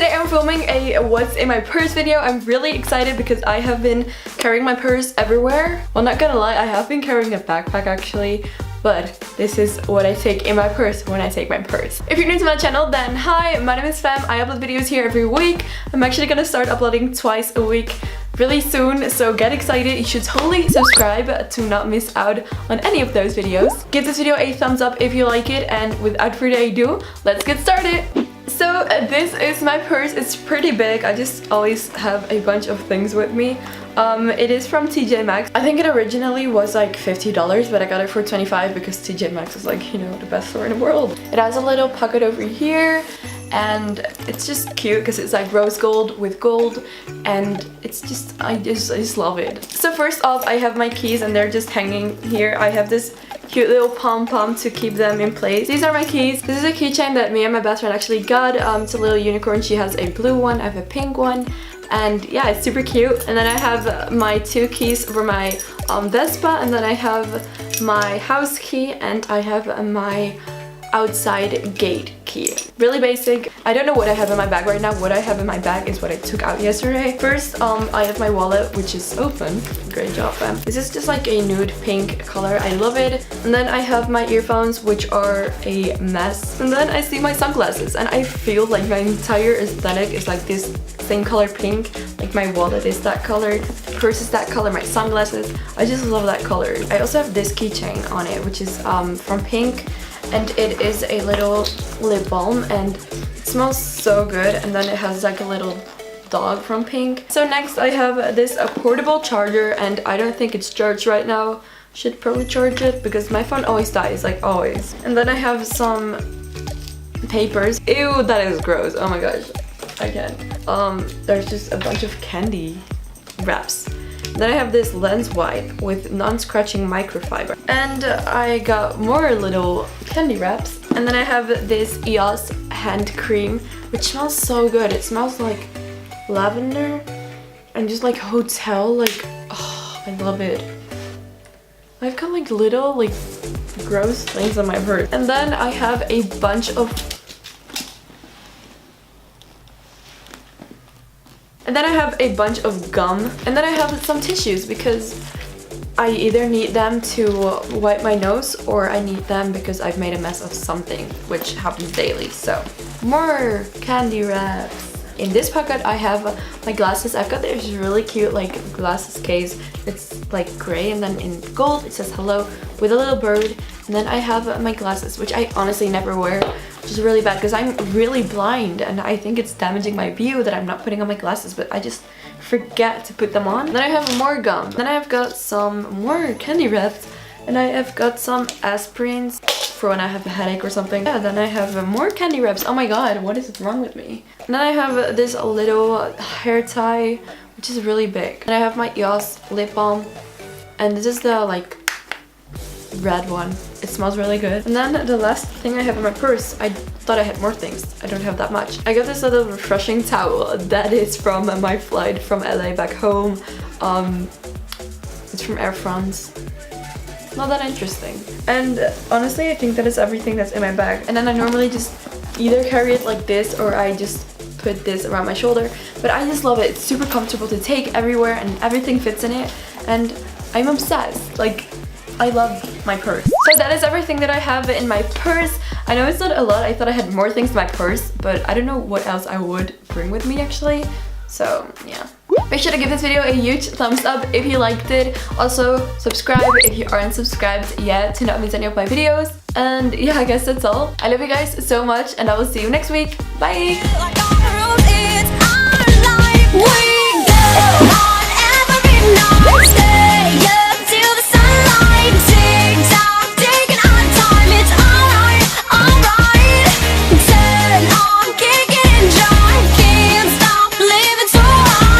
today I'm filming a what's in my purse video. I'm really excited because I have been carrying my purse everywhere. Well, not gonna lie, I have been carrying a backpack actually, but this is what I take in my purse when I take my purse. If you're new to my channel, then hi, my name is Fem. I upload videos here every week. I'm actually gonna start uploading twice a week really soon, so get excited. You should totally subscribe to not miss out on any of those videos. Give this video a thumbs up if you like it, and without further ado, let's get started. So this is my purse. It's pretty big. I just always have a bunch of things with me. It is from TJ Maxx. I think it originally was like $50, but I got it for 25 because TJ Maxx is like, you know, the best store in the world. It has a little pocket over here, and it's just cute because it's like rose gold with gold, and it's just I just love it. So first off, I have my keys and they're just hanging here. I have this cute little pom-pom to keep them in place. These are my keys. This is a keychain that me and my best friend actually got. It's a little unicorn. She has a blue one, I have a pink one, and yeah, it's super cute. And then I have my two keys for my Vespa, and then I have my house key, and I have my outside gate key. Really basic. I don't know what I have in my bag right now. What I have in my bag is what I took out yesterday. First, I have my wallet, which is open. Great job, fam. This is just like a nude pink color. I love it. And then I have my earphones, which are a mess. And then I see my sunglasses, and I feel like my entire aesthetic is like this same color pink. Like my wallet is that color, purse is that color, my sunglasses. I just love that color. I also have this keychain on it, which is from Pink. And it is a little lip balm, and it smells so good. And then it has like a little dog from Pink. So next I have this portable charger, and I don't think it's charged right now. Should probably charge it because my phone always dies, like always. And then I have some papers. Ew, that is gross. Oh my gosh, I can't. There's just a bunch of candy wraps. Then I have this lens wipe with non-scratching microfiber. And I got more little candy wraps. And then I have this EOS hand cream, which smells so good. It smells like lavender and just like hotel, like, oh, I love it. I've got like little like gross things on my purse. And then I have a bunch of gum, and then I have some tissues because I either need them to wipe my nose or I need them because I've made a mess of something, which happens daily. So more candy wraps. In this pocket I have my glasses. I've got this really cute like glasses case. It's like gray, and then in gold it says hello with a little bird. And then I have my glasses, which I honestly never wear, which is really bad because I'm really blind and I think it's damaging my view that I'm not putting on my glasses, but I just forget to put them on. Then I have more gum. Then I have got some more candy wraps, and I have got some aspirins for when I have a headache or something. Yeah, then I have more candy wraps. Oh my god, what is wrong with me? And then I have this little hair tie, which is really big. And I have my EOS lip balm, and this is the like red one. It smells really good. And then the last thing I have in my purse, I thought I had more things. I don't have that much. I got this little refreshing towel that is from my flight from LA back home. It's from Air France. Not that interesting. And honestly, I think that is everything that's in my bag. And then I normally just either carry it like this or I just put this around my shoulder. But I just love it. It's super comfortable to take everywhere and everything fits in it. And I'm obsessed. Like, I love my purse. So that is everything that I have in my purse. I know it's not a lot. I thought I had more things in my purse, but I don't know what else I would bring with me actually. So yeah. Make sure to give this video a huge thumbs up if you liked it. Also subscribe if you aren't subscribed yet to not miss any of my videos. And yeah, I guess that's all. I love you guys so much, and I will see you next week. Bye!